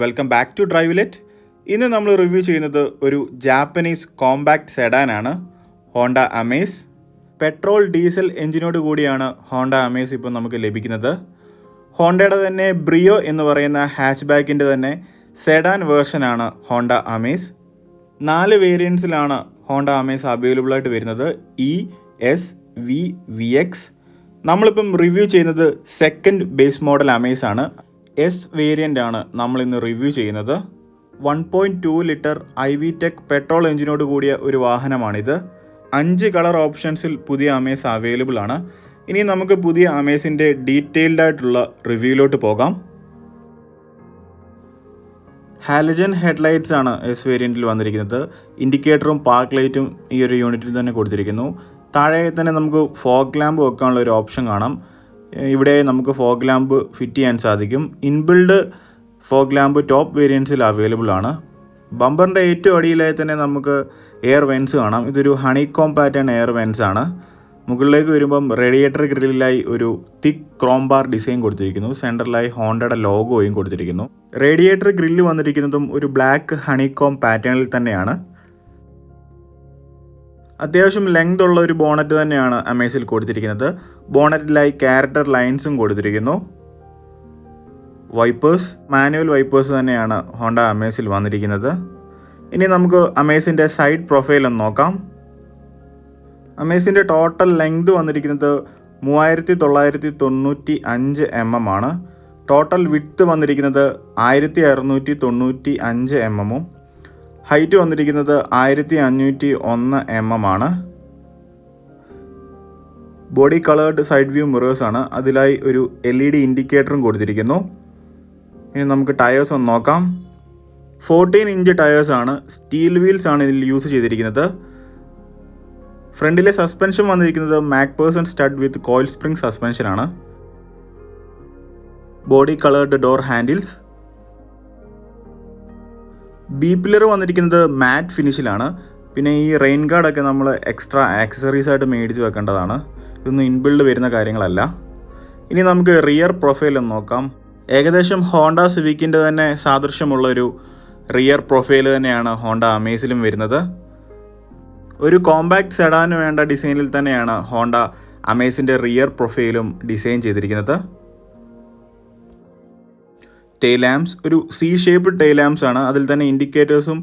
Welcome back to ഡ്രൈവിലെറ്റ്. ഇന്ന് നമ്മൾ review ചെയ്യുന്നത് ഒരു ജാപ്പനീസ് കോമ്പാക്ട് സെഡാനാണ്, ഹോണ്ട അമേസ്. പെട്രോൾ ഡീസൽ എഞ്ചിനോട് കൂടിയാണ് ഹോണ്ട അമേസ് ഇപ്പോൾ നമുക്ക് ലഭിക്കുന്നത്. ഹോണ്ടയുടെ തന്നെ ബ്രിയോ എന്ന് പറയുന്ന ഹാച്ച് ബാക്കിൻ്റെ തന്നെ സെഡാൻ വേർഷനാണ് ഹോണ്ട അമേസ്. 4 വേരിയൻസിലാണ് ഹോണ്ട അമേസ് അവൈലബിൾ ആയിട്ട് വരുന്നത്: E, S, V, V X. നമ്മളിപ്പം റിവ്യൂ ചെയ്യുന്നത് സെക്കൻഡ് ബേസ് മോഡൽ അമേസ് ആണ്. എസ് വേരിയൻ്റ് ആണ് നമ്മളിന്ന് റിവ്യൂ ചെയ്യുന്നത്. 1.2 ലിറ്റർ IV-Tech പെട്രോൾ എഞ്ചിനോട് കൂടിയ ഒരു വാഹനമാണിത്. 5 കളർ ഓപ്ഷൻസിൽ പുതിയ അമേസ് അവൈലബിൾ ആണ്. ഇനി നമുക്ക് പുതിയ അമേസിൻ്റെ ഡീറ്റെയിൽഡ് ആയിട്ടുള്ള റിവ്യൂയിലോട്ട് പോകാം. ഹാലജൻ ഹെഡ്ലൈറ്റ്സ് ആണ് എസ് വേരിയൻറ്റിൽ വന്നിരിക്കുന്നത്. ഇൻഡിക്കേറ്ററും പാർക്ക് ലൈറ്റും ഈ ഒരു യൂണിറ്റിൽ തന്നെ കൊടുത്തിരിക്കുന്നു. താഴെ തന്നെ നമുക്ക് ഫോഗ് ലാമ്പ് വെക്കാനുള്ള ഒരു ഓപ്ഷൻ കാണാം. ഇവിടെ നമുക്ക് ഫോഗ് ലാമ്പ് ഫിറ്റ് ചെയ്യാൻ സാധിക്കും. ഇൻബിൽഡ് ഫോഗ് ലാമ്പ് ടോപ്പ് വേരിയൻസിൽ അവൈലബിൾ ആണ്. ബമ്പറിൻ്റെ ഏറ്റവും അടിയിലായി തന്നെ നമുക്ക് എയർ വെൻസ് കാണാം. ഇതൊരു ഹണികോം പാറ്റേൺ എയർ വെൻസ് ആണ്. മുകളിലേക്ക് വരുമ്പം റേഡിയേറ്റർ ഗ്രില്ലിലായി ഒരു തിക്ക് ക്രോം ബാർ ഡിസൈൻ കൊടുത്തിരിക്കുന്നു. സെൻറ്ററിലായി ഹോണ്ടയുടെ ലോഗോയും കൊടുത്തിരിക്കുന്നു. റേഡിയേറ്റർ ഗ്രില്ല് വന്നിരിക്കുന്നതും ഒരു ബ്ലാക്ക് ഹണികോം പാറ്റേണിൽ തന്നെയാണ്. അത്യാവശ്യം ലെങ്ത് ഉള്ള ഒരു ബോണറ്റ് തന്നെയാണ് അമേസിൽ കൊടുത്തിരിക്കുന്നത്. ബോണറ്റിലായി ക്യാരക്ടർ ലൈൻസും കൊടുത്തിരിക്കുന്നു. വൈപ്പേഴ്സ് മാനുവൽ വൈപ്പേഴ്സ് തന്നെയാണ് ഹോണ്ട അമേസിൽ വന്നിരിക്കുന്നത്. ഇനി നമുക്ക് അമേസിൻ്റെ സൈഡ് പ്രൊഫൈൽ ഒന്ന് നോക്കാം. അമേസിൻ്റെ ടോട്ടൽ ലെങ്ത് വന്നിരിക്കുന്നത് 3995 mm ആണ്. ടോട്ടൽ വിഡ്ത്ത് വന്നിരിക്കുന്നത് 1695 mm. ഹൈറ്റ് വന്നിരിക്കുന്നത് 1501 mm ആണ്. Body coloured side view mirrors ആണ്. അതിലായി ഒരു LED ഇൻഡിക്കേറ്ററും കൊടുത്തിരിക്കുന്നു. ഇനി നമുക്ക് ടയേഴ്സ് ഒന്ന് നോക്കാം. 14 ഇഞ്ച് ടയേഴ്സ് ആണ്. സ്റ്റീൽ വീൽസ് ആണ് ഇതിൽ യൂസ് ചെയ്തിരിക്കുന്നത്. ഫ്രണ്ടിലെ സസ്പെൻഷൻ വന്നിരിക്കുന്നത് McPherson stud with coil spring suspension ആണ്. Body coloured door handles. B pillar വന്നിരിക്കുന്നത് മാറ്റ് ഫിനിഷിലാണ്. പിന്നെ ഈ റെയിൻ ഗാർഡൊക്കെ നമ്മൾ എക്സ്ട്രാ ആക്സസറീസ് ആയിട്ട് മേടിച്ച് വെക്കേണ്ടതാണ്. ഇതൊന്നും ഇൻബിൽഡ് വരുന്ന കാര്യങ്ങളല്ല. ഇനി നമുക്ക് റിയർ പ്രൊഫൈൽ ഒന്ന് നോക്കാം. ഏകദേശം ഹോണ്ട സിവിക്കിൻ്റെ തന്നെ സാദൃശ്യമുള്ളൊരു റിയർ പ്രൊഫൈൽ തന്നെയാണ് ഹോണ്ട അമേസിലും വരുന്നത്. ഒരു കോമ്പാക്ട് സെഡാന് വേണ്ട ഡിസൈനിൽ തന്നെയാണ് ഹോണ്ട അമേസിൻ്റെ റിയർ പ്രൊഫൈലും ടെയിൽ ചെയ്തിരിക്കുന്നത്. ടെയിൽ ലാംപ്സ് ഒരു സി ഷേപ്ഡ് ടെയിൽ ലാംപ്സ് ആണ്. അതിൽ തന്നെ ഇൻഡിക്കേറ്റേഴ്സും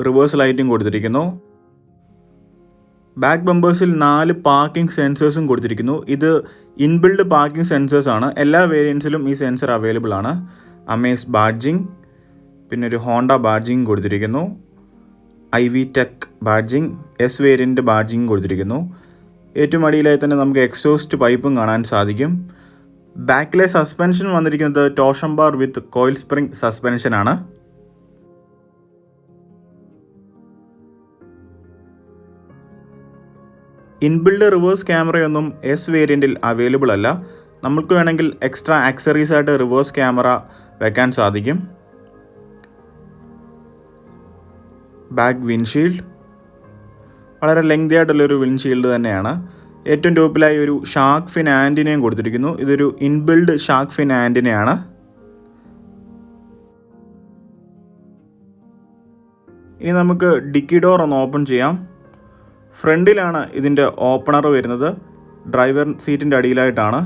റിവേഴ്സ് ലൈറ്റും കൊടുത്തിരിക്കുന്നു. ബാക്ക് ബമ്പേഴ്സിൽ 4 പാർക്കിംഗ് സെൻസേഴ്സും കൊടുത്തിരിക്കുന്നു. ഇത് ഇൻബിൽഡ് പാർക്കിംഗ് സെൻസേഴ്സ് ആണ്. എല്ലാ വേരിയൻസിലും ഈ സെൻസർ അവൈലബിൾ ആണ്. അമേസ് ബാഡ്ജിങ്, പിന്നെ ഒരു ഹോണ്ട ബാഡ്ജിങ് കൊടുത്തിരിക്കുന്നു. IV-Tech badging, S variant badging കൊടുത്തിരിക്കുന്നു. ഏറ്റവും അടിയിലായി തന്നെ നമുക്ക് എക്സോസ്റ്റ് പൈപ്പും കാണാൻ സാധിക്കും. ബാക്കിലെ സസ്പെൻഷൻ വന്നിരിക്കുന്നത് torsion bar with coil spring സസ്പെൻഷനാണ്. ഇൻബിൽഡ് റിവേഴ്സ് ക്യാമറയൊന്നും എസ് വേരിയൻറ്റിൽ അവൈലബിൾ അല്ല. നമുക്ക് വേണമെങ്കിൽ എക്സ്ട്രാ ആക്സറീസ് ആയിട്ട് റിവേഴ്സ് ക്യാമറ വെക്കാൻ സാധിക്കും. ബാക്ക് വിൻഷീൽഡ് വളരെ ലെങ്തി ആയിട്ടുള്ളൊരു വിൻഷീൽഡ് തന്നെയാണ്. ഏറ്റവും ടോപ്പിലായി ഒരു ഷാർക്ക് ഫിൻ ആൻറ്റിനയും കൊടുത്തിരിക്കുന്നു. ഇതൊരു ഇൻബിൽഡ് ഷാർക്ക് ഫിൻ ആൻറ്റിനയാണ്. ഇനി നമുക്ക് ഡിക്കി ഡോർ ഒന്ന് ഓപ്പൺ ചെയ്യാം. ഫ്രണ്ടിലാണ് ഇതിൻ്റെ ഓപ്പണർ വരുന്നത്. ഡ്രൈവർ സീറ്റിൻ്റെ അടിയിലായിട്ടാണ്.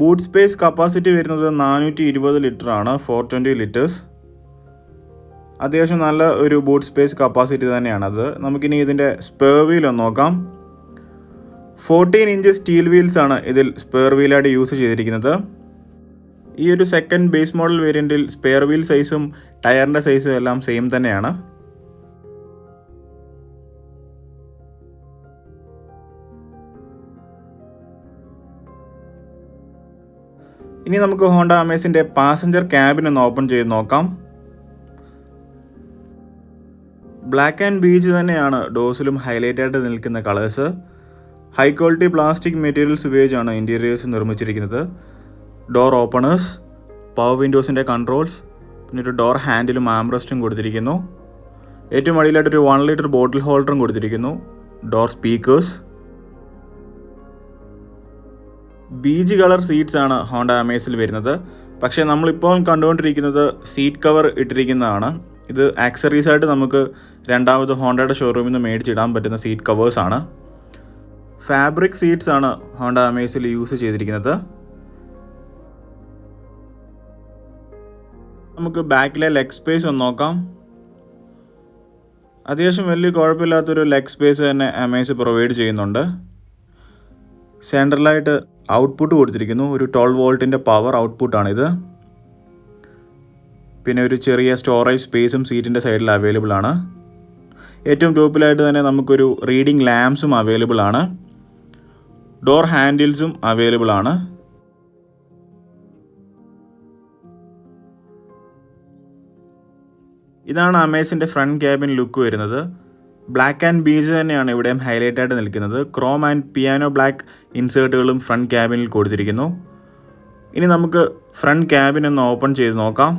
ബൂട്ട് സ്പേസ് കപ്പാസിറ്റി വരുന്നത് 420 ലിറ്റർ ആണ്. 420 ലിറ്റേഴ്സ്. അത്യാവശ്യം നല്ല ഒരു ബൂട്ട് സ്പേസ് കപ്പാസിറ്റി തന്നെയാണത്. നമുക്കിനി ഇതിൻ്റെ സ്പെയർ വീൽ ഒന്ന് നോക്കാം. 14 ഇഞ്ച് സ്റ്റീൽ വീൽസ് ആണ് ഇതിൽ സ്പെയർ വീലായിട്ട് യൂസ് ചെയ്തിരിക്കുന്നത്. ഈ ഒരു സെക്കൻഡ് ബേസ് മോഡൽ വേരിയൻറ്റിൽ സ്പെയർ വീൽ സൈസും ടയറിൻ്റെ സൈസും എല്ലാം സെയിം തന്നെയാണ്. ഇനി നമുക്ക് ഹോണ്ട അമേസിൻ്റെ പാസഞ്ചർ ക്യാബിൻ ഒന്ന് ഓപ്പൺ ചെയ്ത് നോക്കാം. ബ്ലാക്ക് ആൻഡ് ബീച്ച് തന്നെയാണ് ഡോസിലും ഹൈലൈറ്റ് ആയിട്ട് നിൽക്കുന്ന colours. High quality plastic materials ഉപയോഗിച്ചാണ് ഇൻറ്റീരിയേഴ്സ് നിർമ്മിച്ചിരിക്കുന്നത്. ഡോർ ഓപ്പണേഴ്സ്, പവർ വിൻഡോസിൻ്റെ കൺട്രോൾസ്, പിന്നെ ഒരു ഡോർ ഹാൻഡിലും ആംറസ്റ്റും കൊടുത്തിരിക്കുന്നു. ഏറ്റവും അടിയിലായിട്ടൊരു 1 ലിറ്റർ ബോട്ടിൽ ഹോൾഡറും കൊടുത്തിരിക്കുന്നു. Door speakers. Beige colour seats ആണ് ഹോണ്ട അമേസിൽ വരുന്നത്. പക്ഷേ നമ്മളിപ്പോൾ കണ്ടുകൊണ്ടിരിക്കുന്നത് സീറ്റ് കവർ ഇട്ടിരിക്കുന്നതാണ്. ഇത് ആക്സറീസ് ആയിട്ട് നമുക്ക് രണ്ടാമത് ഹോണ്ടയുടെ ഷോറൂമിൽ നിന്ന് മേടിച്ചിടാൻ പറ്റുന്ന സീറ്റ് കവേഴ്സാണ്. ഫാബ്രിക് സീറ്റ്സ് ആണ് ഹോണ്ട അമേസിൽ യൂസ് ചെയ്തിരിക്കുന്നത്. നമുക്ക് ബാക്കിലെ ലെഗ് സ്പേസ് ഒന്ന് നോക്കാം. അത്യാവശ്യം വലിയ കുഴപ്പമില്ലാത്തൊരു ലെഗ് സ്പേസ് തന്നെ അമേസ് പ്രൊവൈഡ് ചെയ്യുന്നുണ്ട്. സെൻട്രലായിട്ട് ഔട്ട്പുട്ട് കൊടുത്തിരിക്കുന്നു. ഒരു 12 വോൾട്ടിൻ്റെ പവർ ഔട്ട്പുട്ടാണിത്. പിന്നെ ഒരു ചെറിയ സ്റ്റോറേജ് സ്പേസും സീറ്റിൻ്റെ സൈഡിൽ അവൈലബിൾ ആണ്. ഏറ്റവും ടോപ്പിലായിട്ട് തന്നെ നമുക്കൊരു റീഡിംഗ് ലാംപ്സും അവൈലബിൾ ആണ്. ഡോർ ഹാൻഡിൽസും അവൈലബിൾ ആണ്. ഇതാണ് അമേസിൻ്റെ ഫ്രണ്ട് ക്യാബിൻ ലുക്ക് വരുന്നത്. ബ്ലാക്ക് ആൻഡ് ബീജ് തന്നെയാണ് ഇവിടെയും ഹൈലൈറ്റ് ആയിട്ട് നിൽക്കുന്നത്. ക്രോം ആൻഡ് പിയാനോ ബ്ലാക്ക് ഇൻസേർട്ടുകളും ഫ്രണ്ട് ക്യാബിനിൽ കൊടുത്തിരിക്കുന്നു. ഇനി നമുക്ക് ഫ്രണ്ട് ക്യാബിൻ ഒന്ന് ഓപ്പൺ ചെയ്ത് നോക്കാം.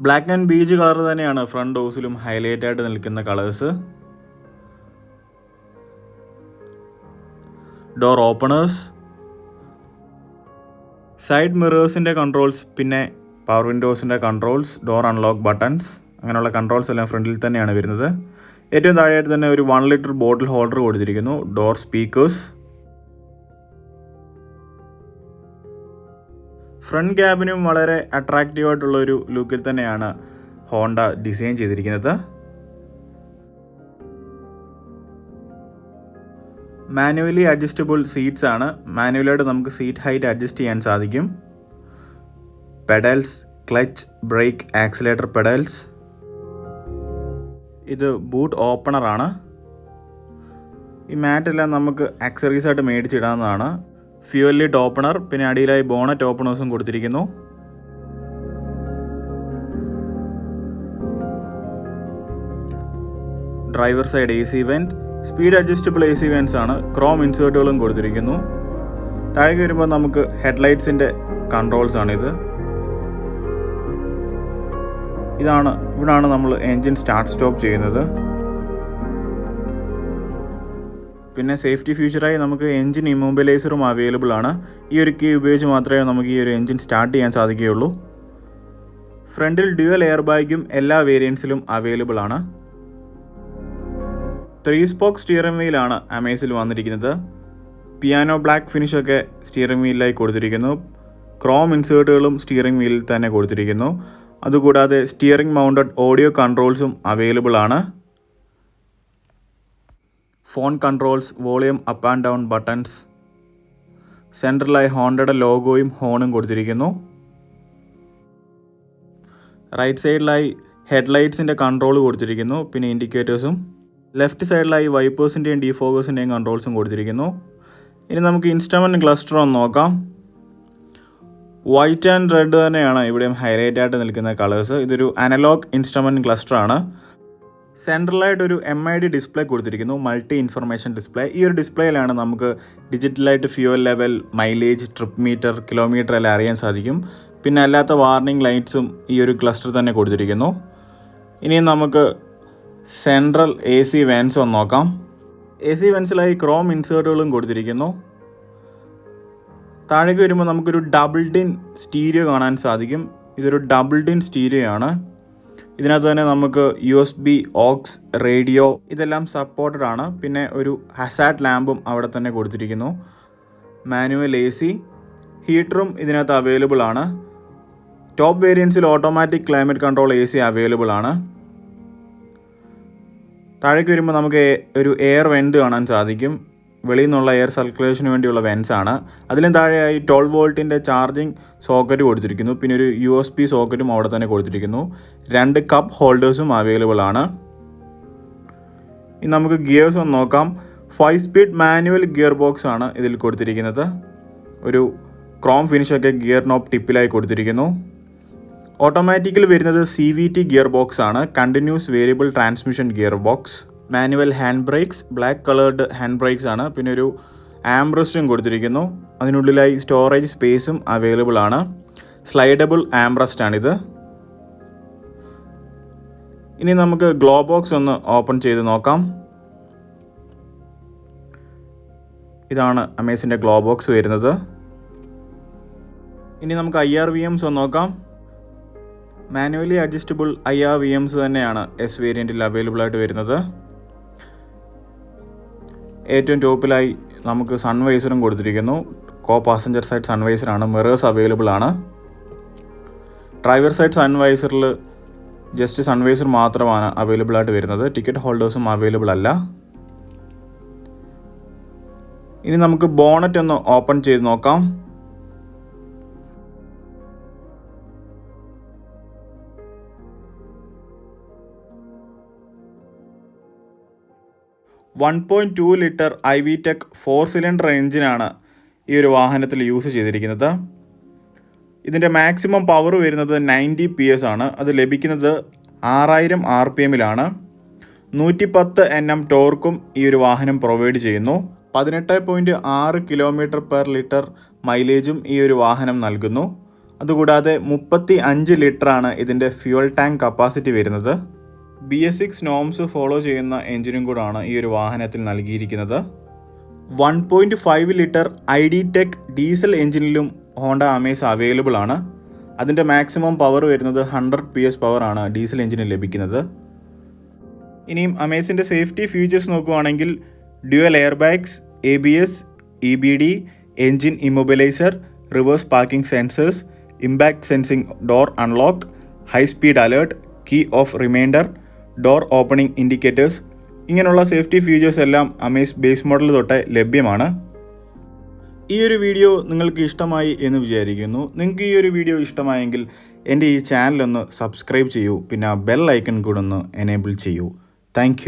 ബ്ലാക്ക് ആൻഡ് ബീജ് കളർ തന്നെയാണ് ഫ്രണ്ട് ഡോസിലും ഹൈലൈറ്റ് ആയിട്ട് നിൽക്കുന്ന കളേഴ്സ്. ഡോർ ഓപ്പണേഴ്സ്, സൈഡ് മിറേഴ്സിൻ്റെ കൺട്രോൾസ്, പിന്നെ പവർ വിൻഡോസിൻ്റെ കൺട്രോൾസ്, ഡോർ അൺലോക്ക് ബട്ടൺസ്, അങ്ങനെയുള്ള കൺട്രോൾസ് എല്ലാം ഫ്രണ്ടിൽ തന്നെയാണ് വരുന്നത്. ഏറ്റവും താഴെയായിട്ട് തന്നെ ഒരു 1 ലിറ്റർ ബോട്ടിൽ ഹോൾഡർ കൊടുത്തിരിക്കുന്നു. Door speakers. ഫ്രണ്ട് ക്യാബിനും വളരെ അട്രാക്റ്റീവായിട്ടുള്ളൊരു ലുക്കിൽ തന്നെയാണ് ഹോണ്ട ഡിസൈൻ ചെയ്തിരിക്കുന്നത്. മാനുവലി അഡ്ജസ്റ്റബിൾ സീറ്റ്സ് ആണ്. മാനുവലായിട്ട് നമുക്ക് സീറ്റ് ഹൈറ്റ് അഡ്ജസ്റ്റ് ചെയ്യാൻ സാധിക്കും. Pedals, clutch, brake, accelerator pedals. ഇത് ബൂട്ട് ഓപ്പണറാണ്. ഈ മാറ്റെല്ലാം നമുക്ക് ആക്സറീസ് ആയിട്ട് മേടിച്ചിടാവുന്നതാണ്. ഫ്യൂവൽ ലിഡ് ഓപ്പണർ, പിന്നെ അടിയിലായി ബോണറ്റ് ഓപ്പണേഴ്സും കൊടുത്തിരിക്കുന്നു. Driver side AC went, speed adjustable AC vents ആണ്. ക്രോം ഇൻസേർട്ടുകളും കൊടുത്തിരിക്കുന്നു. താഴേക്ക് വരുമ്പോൾ നമുക്ക് ഹെഡ്ലൈറ്റ്സിൻ്റെ കൺട്രോൾസ് ആണിത്. ഇവിടാണ് നമ്മൾ എൻജിൻ സ്റ്റാർട്ട് സ്റ്റോപ്പ് ചെയ്യുന്നത്. പിന്നെ സേഫ്റ്റി ഫീച്ചറായി നമുക്ക് എൻജിൻ ഇമ്മൊബിലൈസറും അവൈലബിൾ ആണ്. ഈ ഒരു കീ ഉപയോഗിച്ച് മാത്രമേ നമുക്ക് ഈ ഒരു എൻജിൻ സ്റ്റാർട്ട് ചെയ്യാൻ സാധിക്കുകയുള്ളൂ. ഫ്രണ്ടിൽ ഡ്യുവൽ എയർ ബാഗും എല്ലാ വേരിയൻസിലും അവൈലബിൾ ആണ്. 3 സ്പോക്ക് സ്റ്റിയറിംഗ് വീലാണ് അമേസിൽ വന്നിരിക്കുന്നത്. പിയാനോ ബ്ലാക്ക് ഫിനിഷൊക്കെ സ്റ്റിയറിംഗ് വീലിലായി കൊടുത്തിരിക്കുന്നു. ക്രോം ഇൻസേർട്ടുകളും സ്റ്റിയറിംഗ് വീലിൽ തന്നെ കൊടുത്തിരിക്കുന്നു. അതുകൂടാതെ സ്റ്റിയറിംഗ് മൗണ്ടഡ് ഓഡിയോ കൺട്രോൾസും അവൈലബിൾ ആണ്. Phone controls, volume up and down buttons, സെൻട്രലായി ഹോണ്ടയുടെ ലോഗോയും ഹോണും കൊടുത്തിരിക്കുന്നു. റൈറ്റ് സൈഡിലായി ഹെഡ്ലൈറ്റ്സിൻ്റെ കൺട്രോൾ കൊടുത്തിരിക്കുന്നു, പിന്നെ ഇൻഡിക്കേറ്റേഴ്സും. ലെഫ്റ്റ് സൈഡിലായി വൈപ്പേഴ്സിൻ്റെയും ഡീഫോക്കേഴ്സിൻ്റെയും കൺട്രോൾസും കൊടുത്തിരിക്കുന്നു. ഇനി നമുക്ക് ഇൻസ്ട്രുമെൻറ്റ് ക്ലസ്റ്റർ ഒന്ന് നോക്കാം. വൈറ്റ് ആൻഡ് റെഡ് തന്നെയാണ് ഇവിടെയും ഹൈലൈറ്റ് ആയിട്ട് നിൽക്കുന്ന കളേഴ്സ്. ഇതൊരു അനലോഗ് ഇൻസ്ട്രുമെൻറ്റ് ക്ലസ്റ്ററാണ്. സെൻട്രലായിട്ടൊരു MID ഡിസ്പ്ലേ കൊടുത്തിരിക്കുന്നു, മൾട്ടി ഇൻഫർമേഷൻ ഡിസ്പ്ലേ. ഈ ഒരു ഡിസ്പ്ലേയിലാണ് നമുക്ക് ഡിജിറ്റലായിട്ട് fuel level, mileage, trip meter, kilometre എല്ലാം അറിയാൻ സാധിക്കും. പിന്നെ അല്ലാത്ത വാർണിംഗ് ലൈറ്റ്സും ഈ ഒരു ക്ലസ്റ്റർ തന്നെ കൊടുത്തിരിക്കുന്നു. ഇനി നമുക്ക് സെൻട്രൽ AC വെൻസ് ഒന്ന് നോക്കാം. AC വെൻസിലായി ക്രോം ഇൻസേർട്ടുകളും കൊടുത്തിരിക്കുന്നു. താഴേക്ക് വരുമ്പോൾ നമുക്കൊരു ഡബിൾ ഡിൻ സ്റ്റീരിയോ കാണാൻ സാധിക്കും. ഇതൊരു ഡബിൾ ഡിൻ സ്റ്റീരിയോ ആണ്. ഇതിനകത്ത് തന്നെ നമുക്ക് USB, ഓക്സ്, റേഡിയോ ഇതെല്ലാം സപ്പോർട്ടഡ് ആണ്. പിന്നെ ഒരു ഹസാർഡ് ലാമ്പും അവിടെ തന്നെ കൊടുത്തിരിക്കുന്നു. മാനുവൽ AC, ഹീറ്ററും ഇതിനകത്ത് അവൈലബിൾ ആണ്. ടോപ്പ് വേരിയൻസിൽ automatic climate control AC available ആണ്. താഴേക്ക് വരുമ്പോൾ നമുക്ക് ഒരു എയർ വെൻറ്റ് കാണാൻ സാധിക്കും. വെളിയിൽ നിന്നുള്ള എയർ സർക്കുലേഷന് വേണ്ടിയുള്ള വെൻസ് ആണ്. അതിലും താഴെയായി 12 വോൾട്ടിൻ്റെ ചാർജിങ് സോക്കറ്റ് കൊടുത്തിരിക്കുന്നു. പിന്നെ ഒരു USB സോക്കറ്റും അവിടെ തന്നെ കൊടുത്തിരിക്കുന്നു. 2 കപ്പ് ഹോൾഡേഴ്സും അവൈലബിൾ ആണ്. ഇനി നമുക്ക് ഗിയേഴ്സ് ഒന്ന് നോക്കാം. 5 സ്പീഡ് മാനുവൽ ഗിയർ ബോക്സ് ആണ് ഇതിൽ കൊടുത്തിരിക്കുന്നത്. ഒരു ക്രോം ഫിനിഷൊക്കെ ഗിയർ നോബ് ടിപ്പിലായി കൊടുത്തിരിക്കുന്നു. ഓട്ടോമാറ്റിക്കിൽ വരുന്നത് CVT ഗിയർ ബോക്സ് ആണ്, continuous variable transmission gear box. Manual hand brakes, black coloured hand brakes ആണ്. പിന്നെ ഒരു ആംബ്രസ്റ്റും കൊടുത്തിരിക്കുന്നു. അതിനുള്ളിലായി സ്റ്റോറേജ് സ്പേസും അവൈലബിൾ ആണ്. സ്ലൈഡബിൾ ആംബ്രസ്റ്റ് ആണിത്. ഇനി നമുക്ക് ഗ്ലോ ബോക്സ് ഒന്ന് ഓപ്പൺ ചെയ്ത് നോക്കാം. ഇതാണ് അമേസിൻ്റെ ഗ്ലോ ബോക്സ് വരുന്നത്. ഇനി നമുക്ക് IRVMs ഒന്ന് നോക്കാം. മാനുവലി അഡ്ജസ്റ്റബിൾ IRVMs തന്നെയാണ് എസ് വേരിയൻറ്റിൽ അവൈലബിൾ ആയിട്ട് വരുന്നത്. ഏറ്റവും ടോപ്പിലായി നമുക്ക് സൺവൈസറും കൊടുത്തിരിക്കുന്നു. കോ പാസഞ്ചർ സൈഡ് സൺവൈസറാണ്. മിറേഴ്സ് അവൈലബിൾ ആണ്. ഡ്രൈവർ സൈഡ് സൺവൈസറിൽ ജസ്റ്റ് സൺവൈസർ മാത്രമാണ് അവൈലബിൾ ആയിട്ട് വരുന്നത്. ടിക്കറ്റ് ഹോൾഡേഴ്സും അവൈലബിൾ അല്ല. ഇനി നമുക്ക് ബോണറ്റ് ഒന്ന് ഓപ്പൺ ചെയ്ത് നോക്കാം. $1.2 ലിറ്റർ IVTEC 4 സിലിണ്ടർ എഞ്ചിനാണ് ഈ ഒരു വാഹനത്തിൽ യൂസ് ചെയ്തിരിക്കുന്നത്. ഇതിൻ്റെ മാക്സിമം പവർ വരുന്നത് 90 PS ആണ്. അത് ലഭിക്കുന്നത് 6000 RPMലാണ്. 110 Nm ടോർക്കും ഈ ഒരു വാഹനം പ്രൊവൈഡ് ചെയ്യുന്നു. 18.6 km/ലിറ്റർ മൈലേജും ഈ ഒരു വാഹനം നൽകുന്നു. അതുകൂടാതെ 35 ലിറ്ററാണ് ഇതിൻ്റെ ഫ്യൂൽ ടാങ്ക് കപ്പാസിറ്റി വരുന്നത്. BS6 നോംസ് ഫോളോ ചെയ്യുന്ന എഞ്ചിനും കൂടാണ് ഈ ഒരു വാഹനത്തിൽ നൽകിയിരിക്കുന്നത്. 1.5 ലിറ്റർ ID.TEC ഡീസൽ എഞ്ചിനിലും ഹോണ്ട അമേസ് അവൈലബിൾ ആണ്. അതിൻ്റെ മാക്സിമം പവർ വരുന്നത് 100 PS പവറാണ് ഡീസൽ എഞ്ചിന് ലഭിക്കുന്നത്. ഇനിയും അമേസിൻ്റെ സേഫ്റ്റി ഫീച്ചേഴ്സ് നോക്കുകയാണെങ്കിൽ dual air bags, ABS, EBD, engine immobiliser, reverse parking sensors, impact sensing door unlock, high speed alert, key off reminder, door opening indicators, ഇങ്ങനെയുള്ള സേഫ്റ്റി ഫീച്ചേഴ്സ് എല്ലാം Amaze base model തൊട്ടേ ലഭ്യമാണ്. ഈ ഒരു വീഡിയോ നിങ്ങൾക്ക് ഇഷ്ടമായി എന്ന് വിചാരിക്കുന്നു. നിങ്ങൾക്ക് ഈ ഒരു വീഡിയോ ഇഷ്ടമായെങ്കിൽ എൻ്റെ ഈ ചാനലൊന്ന് സബ്സ്ക്രൈബ് ചെയ്യൂ. പിന്നെ ബെൽ ഐക്കൺ കൂടെ ഒന്ന് എനേബിൾ ചെയ്യൂ. താങ്ക്